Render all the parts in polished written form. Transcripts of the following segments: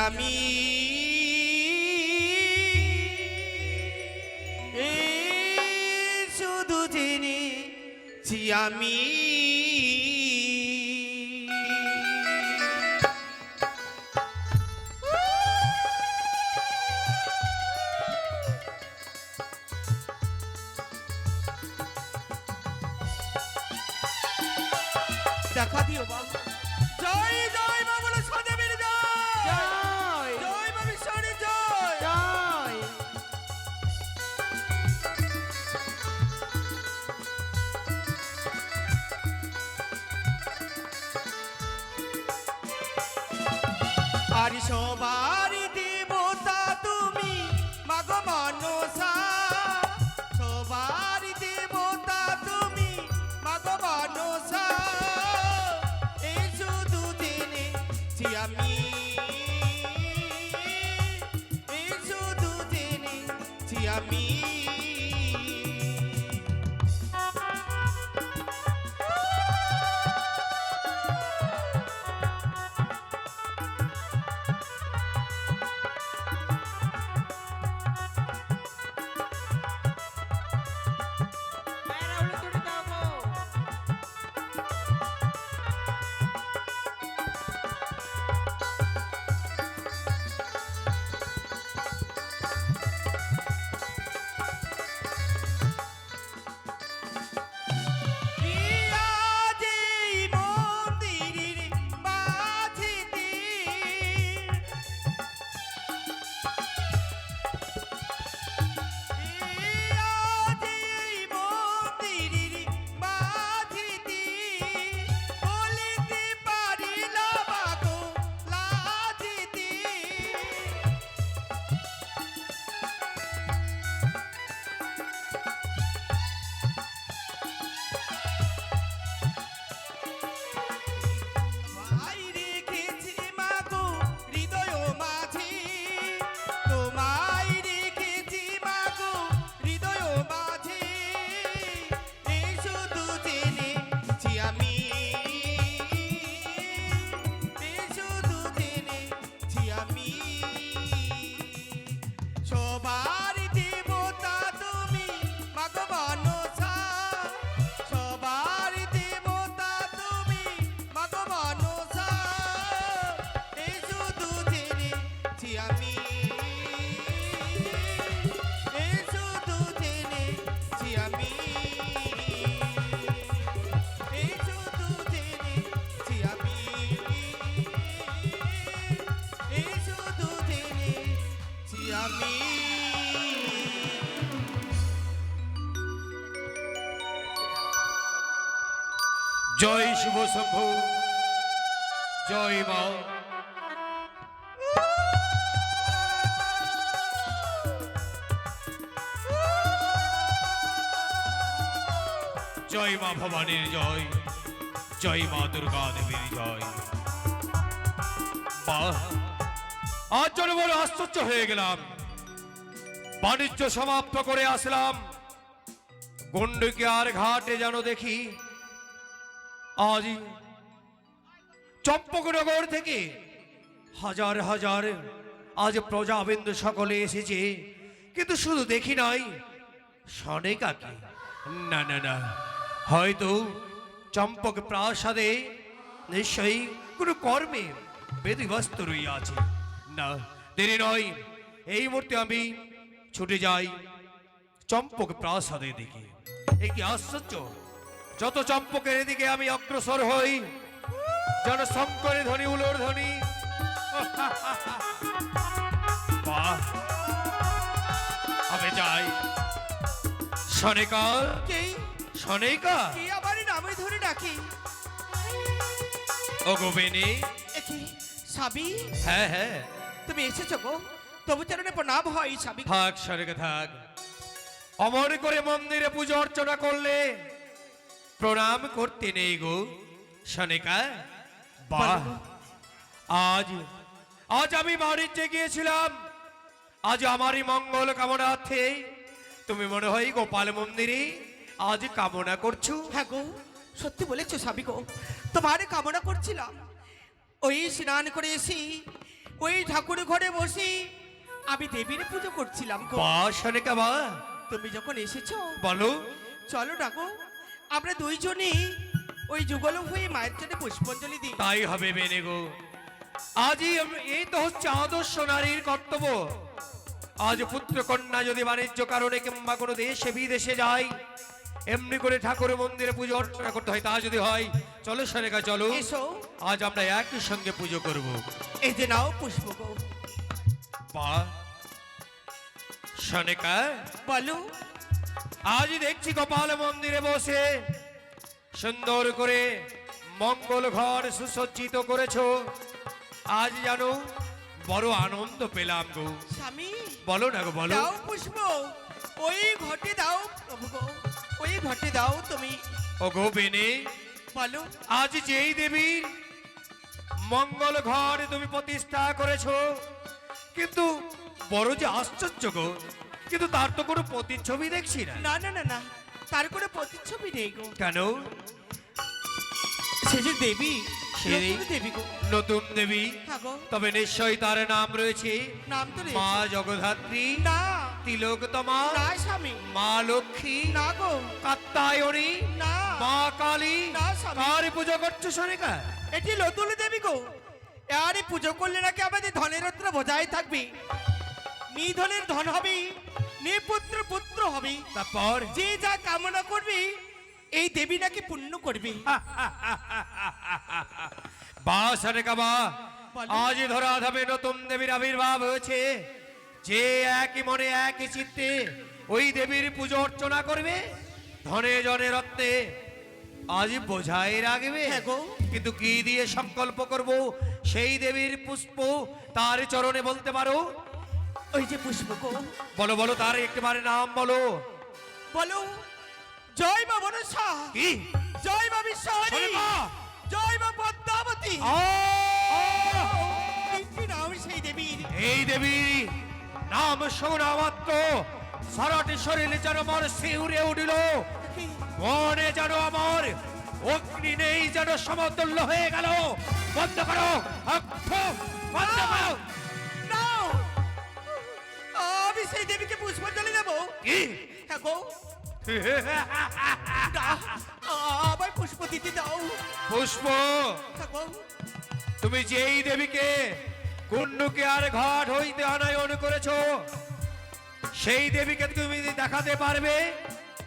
আমি শুধু জেনেছি আমি দেখা দিও বাবা। জয় জয় মা বলে সদেবীর জয় জয় জয় মা বিশ্বরী জয় জয়। আর সবার দেবতা তুমি মাগো মনসা, সবার দেবতা তুমি মাগো মনসা, এই শুধু জেনেছি আমি, এই শুধু জেনেছি আমি। রাহুল তুড়ি দাও গো। আজ এই মন্দিরের মাঝেতে আজ এই মন্দিরের মাঝেতে বলিতে পারিলাম গো লাজিতে, ভাই রেখেছি মাগো হৃদয় মাঝে, তোমায় রেখেছি মাগো হৃদয় মাঝে, এই শুধু জেনেছি আমি, এই শুধু জেনেছি আমি। সবার দেবতা তুমি মাগো মনসা, সবার দেবতা তুমি মাগো মনসা, এই শুধু জেনেছি আমি, এই শুধু জেনেছি আমি, এই শুধু জেনেছি আমি, এই শুধু জেনেছি আমি। জয় শিব শম্ভু, জয় মা। জয় মা ভবানীর জয়, জয় মা দুর্গা দেবীর জয়। বাহ, আজ জন্য বড় আশ্চর্য হয়ে গেলাম। বাণিজ্য সমাপ্ত করে আসলাম, গন্ডকি আর ঘাটে যেন দেখি আজ চম্পকনগর থেকে হাজার হাজার আজ প্রজাবিন্দু সকলে এসেছে, কিন্তু শুধু দেখি নাই সনেকাকে। না না না, হয়তো চম্পক প্রাসাদে নিশ্চয়ই কোনো কর্মে বেদিবস্ত রইয়াছে। না, দেরি নয়, এই মুহূর্তে আমি ছুটে যাই চম্পক প্রাসাদের দিকে। এ কি আশ্চর্য, যত চম্পকের এদিকে আমি অগ্রসর হই যেন শঙ্করের ধ্বনি উলোর ধ্বনি। বাহ, আমি যাই। সনেকা, কে সনেকা, কে আবার নামে ধরে ডাকি? ও গোবিনী। একি সাবি, হ্যাঁ হ্যাঁ, তুমি এসেছো গো, তবু চরণে প্রণাম হয় সাবি। থাক সনেকা থাক, অমর করে মন্দিরে পুজো অর্চনা করলে প্রণাম করতে নেই গো সনেকা। বাহ, আজ আজ আমি বাড়িতে গিয়েছিলাম, আজ আমারই মঙ্গল কামনার্থে তুমি মনে হয় গোপাল মন্দিরে আজ কামনা করছো। হ্যাঁ গো, সত্যি বলেছো সাবি গো, তোমারে কামনা করছিলাম। ওই স্নান করে এসে ওই ঠাকুরের ঘরে বসে আমি দেবীর পুজো করছিলাম গো। বা সনেকা বা, তুমি যখন এসেছো বলো। চলো ডাকো, আমরা দুইজনই ওই যুগল হয়ে মায়ের জন্য পুষ্পাঞ্জলি দিই। তাই হবে বেনে গো। আজই এই তো হচ্ছে আদর্শ নারীর কর্তব্য। আজ পুত্র কন্যা যদি বাণিজ্য কারণে কিংবা কোনো দেশে বিদেশে যায়, এমনি করে ঠাকুর মন্দিরে পুজো অর্চনা করতে হয়। তা যদি হয়, চলো সনেকা চলো, এসো, আজ আমরা একই সঙ্গে পুজো করব। এই যে নাও পুষ্প গো। বা সনেকা, বলো। আজ দেখছি গোপাল মন্দিরে বসে সুন্দর করে মঙ্গল ঘর সুসজ্জিত করেছো। আজ জানো বড় আনন্দ পেলাম গো। স্বামী, বলো না গো, বলো। দাও পুষ্প, ওই ঘটে দাও প্রভু গো, ওই ঘটে দাও তুমি। ও গো বেনে, বলো। আজ যেই দেবীর মঙ্গল ঘর তুমি প্রতিষ্ঠা করেছো, কিন্তু বড় যে আশ্চর্য গো, কিন্তু তার তো কোনো প্রতিচ্ছবি দেখছি না। না না না না, তার কোনো প্রতিচ্ছবি নেই গো। কেন? সে যে দেবী, সে নতুন দেবী গো। নতুন দেবী? হ্যাঁ গো, তবে নিশ্চয়ই তার নাম রয়েছে নাম তো রয়েছে। মা জগদ্ধাত্রী, না তিলোকতমা, না স্বামী, মা লক্ষ্মী, না গো, কাত্তায়নী, না। মা কালী। না স্বামী। কার পুজো করছো সনিকা? এটি নতুন দেবী গো। আরে পুজো করলে নাকি আমাদের ধনের রত্ন বজায় থাকবে, নিধনের ধন হবে, নিপুত্র পুত্র হবে। তারপর যে যা কামনা করবে এই দেবী নাকি পূর্ণ করবে। বা সনিকা বা, বলো। আজ ধরা ধামে নতুন দেবীর আবির্ভাব হয়েছে। যে একই মনে একই চিত্তে ওই দেবীর পুজো অর্চনা করবে, ধনে জনে রত্নে আজ বোঝাই রাখবে। হ্যাঁ গো। কিন্তু কি দিয়ে সংকল্প করব সেই দেবীর পুষ্প তার চরণে বলতে পারো? ওই যে পুষ্প গো। বলো বলো, তার একবারে নাম বলো। বলো। জয় মা মনসা, কি? জয় মা বিশ্বহরি, সনিকা! জয় মা পদ্মাবতী। কি নাম সেই দেবীর? এই দেবী নাম শোনা মাত্র সারাটি শরীরে যেন আমার শিউরে উঠিল, মনে যেন আমার অগ্নি নেই যেন সমতুল্য হয়ে গেল। বন্ধ করো, বন্ধ করো। নাও, আমি সেই দেবীকে পুষ্পাঞ্জলি দেবো। কি? হ্যাঁ গো, আমায় পুষ্প দিতে দাও। পুষ্প? হ্যাঁ গো, তুমি যেই দেবীকে কুণ্ডুকে আর ঘাট হইতে আনায়ন করেছো, সেই দেবীকে তুমি দেখাতে পারবে?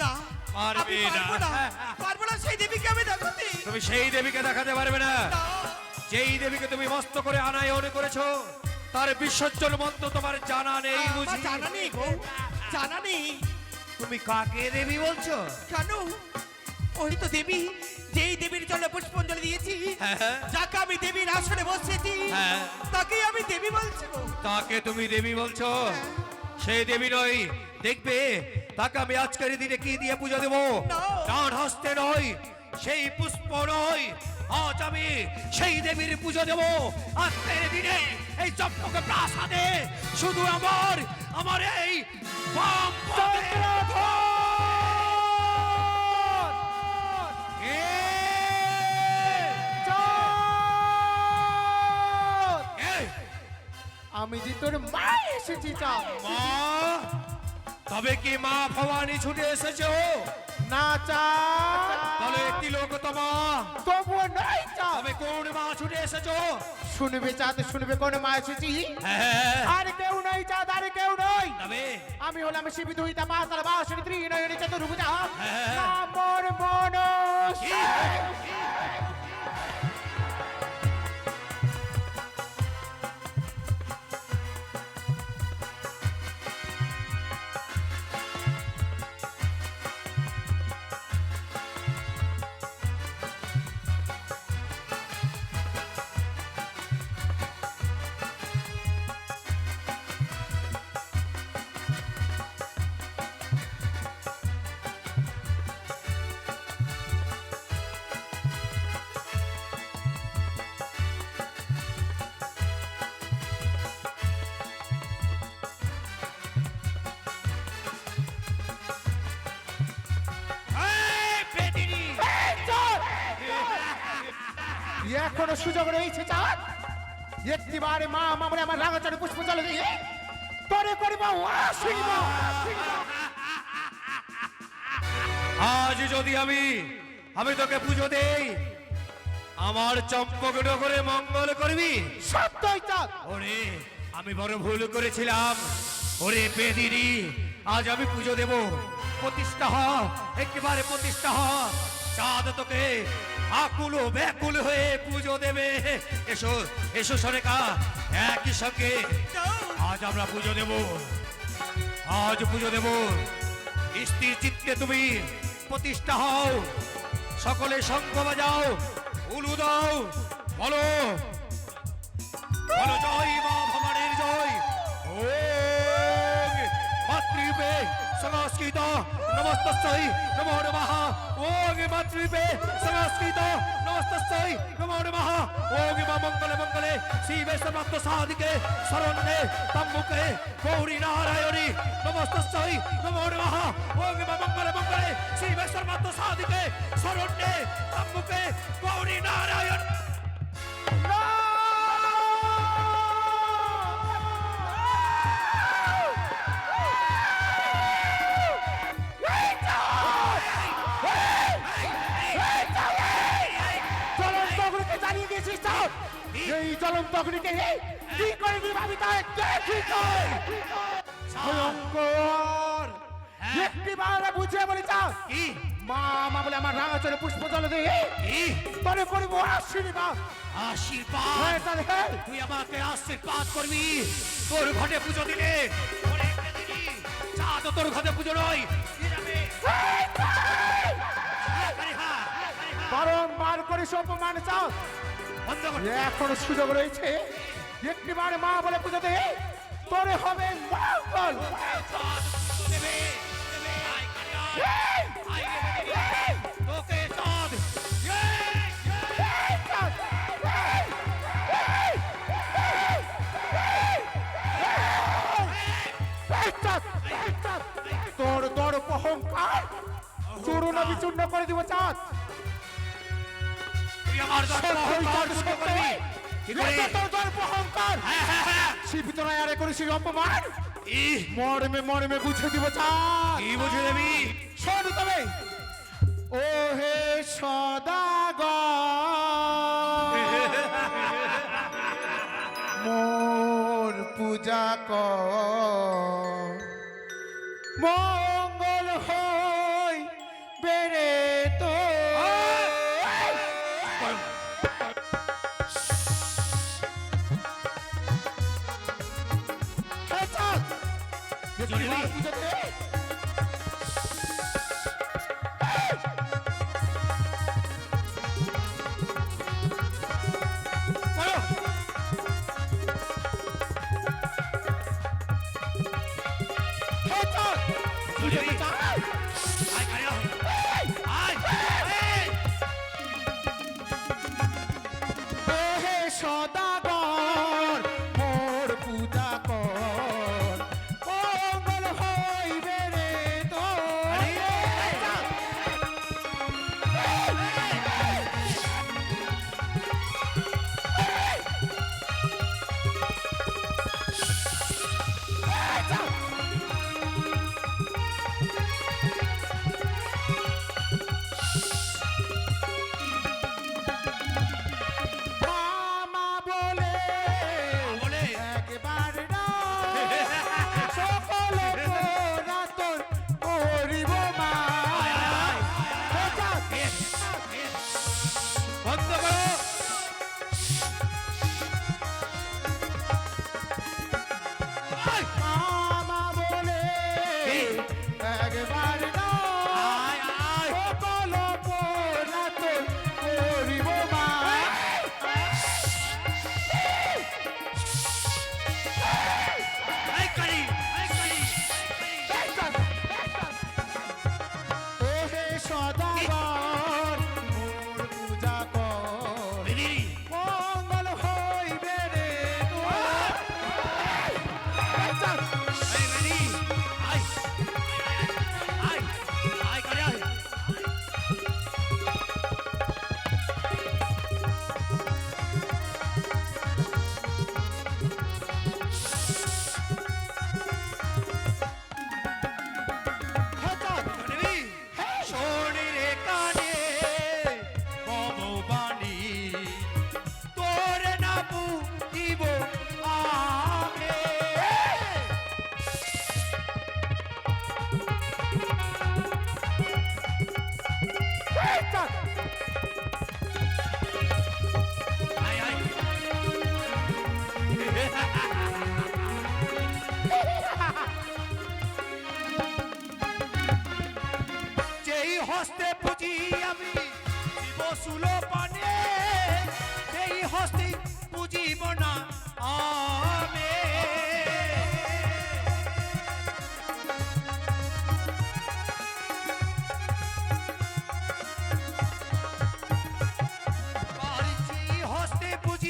না, পারবে আমি পারবো না। না, পারবো না সেই দেবীকে আমি দেখাতে। তুমি সেই দেবীকে দেখাতে পারবে না। না, যেই দেবীকে তুমি মস্ত করে আনায়ন করেছো, তার বিসর্জন মন্ত্র তোমার জানা নেই আমার বুঝি? জানা নেই গো, জানা নেই। তুমি কাকে দেবী বলছো? কেন? ওই তো দেবী, যেই দেবীর জন্য পুষ্পাঞ্জলি দিয়েছি, হ্যাঁ। যাকে আমি দেবীর আসনে বসেছি, হ্যাঁ। তাকেই আমি দেবী বলছি গো। তাকে তুমি দেবী বলছো? সেই দেবী নয়, দেখবে তাকে আমি আজকের দিনে কি দিয়ে পুজো দেবো? না। ডান হস্তে নয়, সেই পুষ্প নয়, আজ আমি সেই দেবীর পুজো দেবো আজকের দিনে এই চম্পক প্রাসাদে। শুধু আমার এই বাম পায়ে এ! এই, আমি যে তোর মা এসেছি চাও মা, তবে কি মা ভবানী ছুটে এসেছো? না চা তাহলে তিলোকতমা, তবুও নাই চা তবে কোন মা ছুটে এসেছো? শুনবে চা তো শুনবে কোন মা এসেছি হ্যাঁ, আর কেউ নাই চা আর কেউ নই তবে আমি হলাম শিবি দুইটা মাতার বাসন ত্রিনয়নী চতুর্ভুজা হ্যাঁ। আমার মনস কি? এই, পেটিনি! এখনো সুযোগ রয়েছে চাঁদ একটিবারে মা বলে আমার রাঙা চরণে পুষ্প জল দিয়ে তোরে করিব আশীর্বাদ। আজ যদি আমি তোকে পুজো দেই, আমার চম্পক নগরে মঙ্গল করবি? সত্যই চাঁদ। ওরে আমি বড় ভুল করেছিলাম। ওরে পেদিনি, আজ আমি পুজো দেব। প্রতিষ্ঠা হ, একেবারে প্রতিষ্ঠা হ। চাঁদ তোকে আকুল ও ব্যাকুল হয়ে পুজো দেবে। এসো এসো সরেকা, একই সঙ্গে আজ আমরা পুজো দেব। আজ পুজো দেব। স্থির চিত্তে তুমি প্রতিষ্ঠা হও। সকলে শঙ্খ বাজাও, উলু দাও, বলো বলো জয় মা ভবানীর জয়। ওম মাতৃপে সংস্কৃত নমস্তস্যৈ নমো নমঃ। ওম মাতৃপে সংস্কৃত নমস্তস্যৈ নমো নমঃ। ওম মা মঙ্গলে মঙ্গলে শিবে সর্বাত্ম সাধিকে শরণ্যে তম্বুকে গৌরী নারায়ণী নমস্তস্যৈ নমো নমঃ। ওম মা মঙ্গলে মঙ্গলে শিবে সর্বাত্ম সাধিকে শরণ্যে তম্বুকে গৌরী নারায়ণ। জ্বলন্ত অগ্নিকে জ্বালিয়ে দিয়েছিস চাঁদ। এই জ্বলন্ত অগ্নিকে কি করে নিভাবি তাই দেখি তুই। ভয়ঙ্কর একটিবারে বুঝিয়ে বলি চাঁদ। কি মা বলে আমার রাঙা চরণে পুষ্প জল দিয়ে কি তোরে করিব আশীর্বাদ। আশীর্বাদ? হ্যাঁ চাঁদ, হ্যাঁ। তুই আমাকে আশীর্বাদ করবি? তোর ঘটে পুজো দিলে ওরে পেদিনি, চাঁদ তোর ঘটে পুজো নয়। কি যাবে? আরে হ্যাঁ, বারংবার করিস অপমান চাঁদ। বন্ধ কর। এখনো সুযোগ রয়েছে। একটিবারে মা বলে পুজো দে তোরে হবে মঙ্গল। চাঁদ পুজো দেবে, দেবে। আয় কালিয়া, আয় রে পেদিনি, তোকে চাঁদ। তোর দর অহংকার চূর্ণ বিচূর্ণ করে দিব চাঁদ। তুই আমার দরকার অহংকার পূর্ণ করবি? কি করে? তোর দর অহংকার হ্যাঁ হ্যাঁ হ্যাঁ। শিবিতরায় আরে করিস অপমান। ইহ, মর্মে মর্মে বুঝে দিব চাঁদ। কি বুঝে দেবি? শোন তবে ও হে সদাগর মোর পূজা কর মঙ্গল হই বেড়ে তো পুজো দে। আয় কালিয়া, আয়, আয়। হে সদাগর মোর পূজা কর মঙ্গল হইবে রে তোর। মামা বলে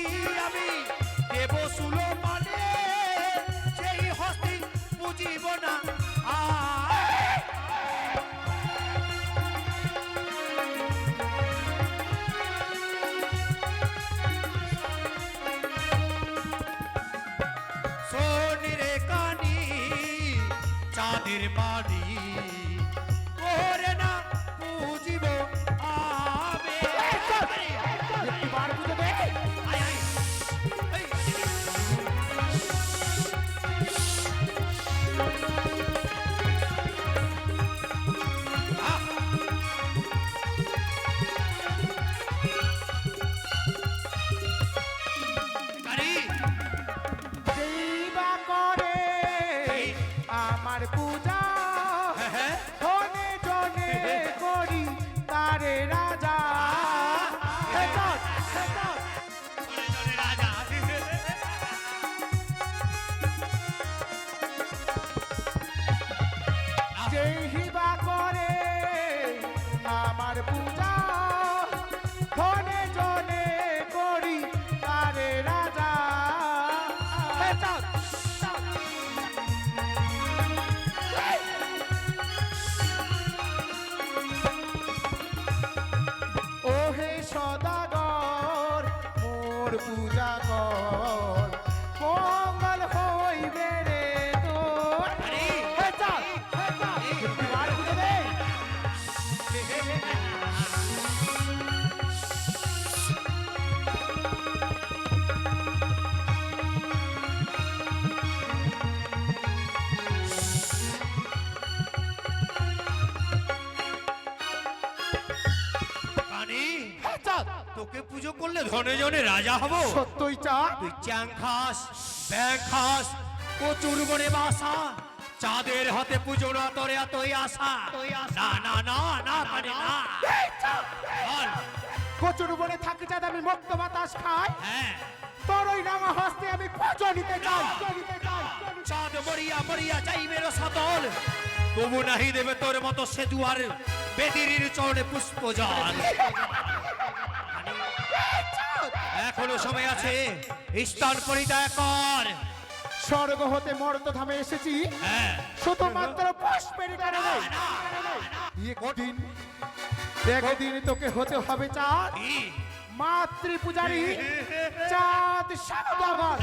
পুঁজি আমি দেব সুলো মানে সেই হস্তি পুঁজিব না সোনিরে কানি চাঁদের বাড়ি ওরে না পুজিব আমি একটিবার পুজো দে। আয়, আয়। এই, আহ, কারি, যেই বা করে আমার পূজা হ্যাঁ, হ্যাঁ। ধনে জনে করি তারে রাজা। হে চল, হে চল। জনে জনে রাজা। যেই বা করে আমার পূজা ধনে জনে করি তারে রাজা। হে চল, চল। ও হে সদাগর মোর পূজা কর মঙ্গল হইবে রে তোর। আরে। হে চল, হে চল। একটিবার পুজো দে। কানি, হে চল। তোকে পুজো করলে ধনে জনে রাজা হব সত্যই চাঁদ তুই চ্যাং খাস ব্যাং খাস প্রচুর বনে বাসা চাঁদের হাতে পুজো না তোরে এতই আশা না না না না কানি না বল। কচুর বনে থাকি চাঁদ আমি মুক্ত বাতাস খাই হ্যাঁ তোর ওই রাঙা হস্তে আমি পুজো নিতে চাই। চাঁদ মরিয়া মরিয়া যাইবে রসাতল তবু নাহি দেবে তোর মতো সেজুয়ার বেদির চরণে পুষ্প জল এখনো সময় আছে স্থান পরিত্যাগ কর স্বর্গ হতে মর্তধামে এসেছি হ্যাঁ শুধুমাত্র পুষ্পের কারণে। একদিন একদিন তোকে হতে হবে চাঁদ কি? মাতৃ পূজারী চাঁদ সদাগর।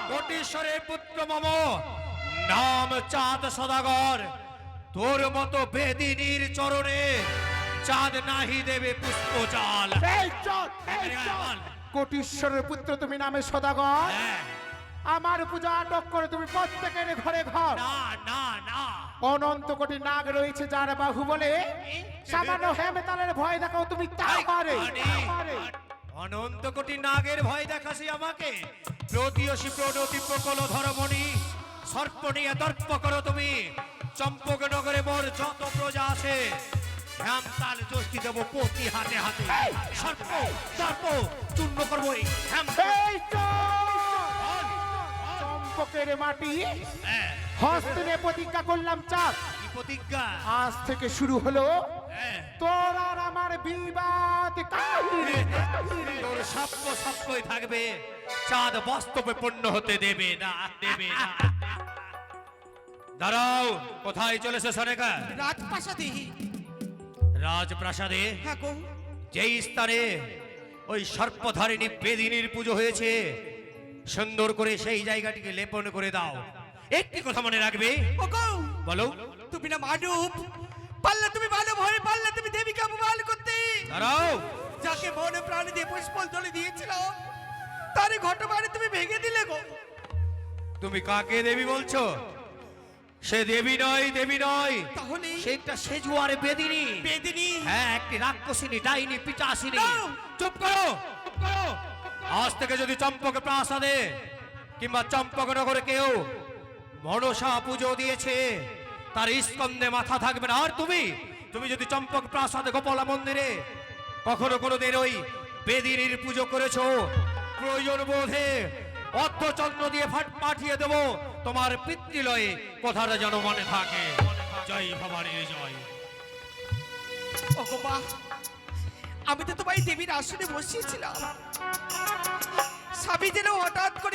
কোটেশ্বরের পুত্র মম নাম চাঁদ সদাগর তোর মতো বেদিনীর চরণে চাঁদ নাহি দেবে পুষ্প চাল এই চাঁদ, এই চাঁদ। কোটিশ্বরের পুত্র তুমি নামে সদাগর হ্যাঁ, আমার পূজা আটক করে তুমি প্রত্যেকের ঘরে ঘর না না না অনন্ত কোটি নাগ রয়েছে যার বাহু বলে সামান্য হেমতালের ভয় দেখাও তুমি তা পারে। অনন্ত কোটি নাগের ভয় দেখাসি আমাকে প্রতিয়সী প্রণতি প্রকল ধরমণি সর্প নিয়ে দর্প করো তুমি চম্পক নগরে মোর যত প্রজা আছে হেমতাল যষ্টি দেব প্রতি হাতে হাতে সর্প দর্প চূর্ণ করবো এই হেমতাল। এই চাঁদ! চম্পকের মাটি হ্যাঁ, হস্তে প্রতিজ্ঞা করলাম চাঁদ কি প্রতিজ্ঞা আজ থেকে শুরু হলো হ্যাঁ, তোর আর আমার বিবাদ কাহিনী। তোর সপ্য সপ্যই থাকবে চাঁদ বাস্তবে পূর্ণ হতে দেবে না দেবে না দাঁড়াও কোথায় চলেছে সনেকা রাজপ্রাসাদে রাজপ্রাসাদে হ্যাঁ গো যেই স্থানে ওই সর্পধারিণী বেদিনীর পুজো হয়েছে সুন্দর করে সেই জায়গাটিকে লেপন করে দাও একটি কথা মনে রাখবে ও গো বলো তুমি না মানব পারলে তুমি ভালো ভয় পারলে তুমি দেবীকে অপমান করতে দাঁড়াও যাকে মনে প্রাণে দিয়ে পুষ্পল তুলে দিয়েছিল তার ঘটবাড়ি তুমি ভেঙে দিলে গো তুমি কাকে দেবী বলছো সে দেবী নয় দেবী নয় তাহলে সে একটা সেজুয়ার বেদিনী বেদিনী হ্যাঁ একটি রাক্ষসিনী ডাইনি পিচাসিনী দাও। চুপ করো চুপ করো আজ থেকে যদি চম্পক প্রাসাদে কিংবা চম্পক নগরে কেউ মনসা পুজো দিয়েছে তার স্কন্দে মাথা থাকবে না আর তুমি তুমি যদি চম্পক প্রাসাদে গোপালা মন্দিরে কখনো কোনোদিন ওই বেদিনীর পুজো করেছো প্রয়োজন বোধে অর্ধচন্দ্র দিয়ে পাঠিয়ে দেবো তোমার পিতৃলয়ে কথাটা যেন মনে থাকে জয় ভবানীর জয় ও গো মা আমি তো তোমায় দেবীর আসনে বসিয়েছিলাম আমি যেন হঠাৎ করে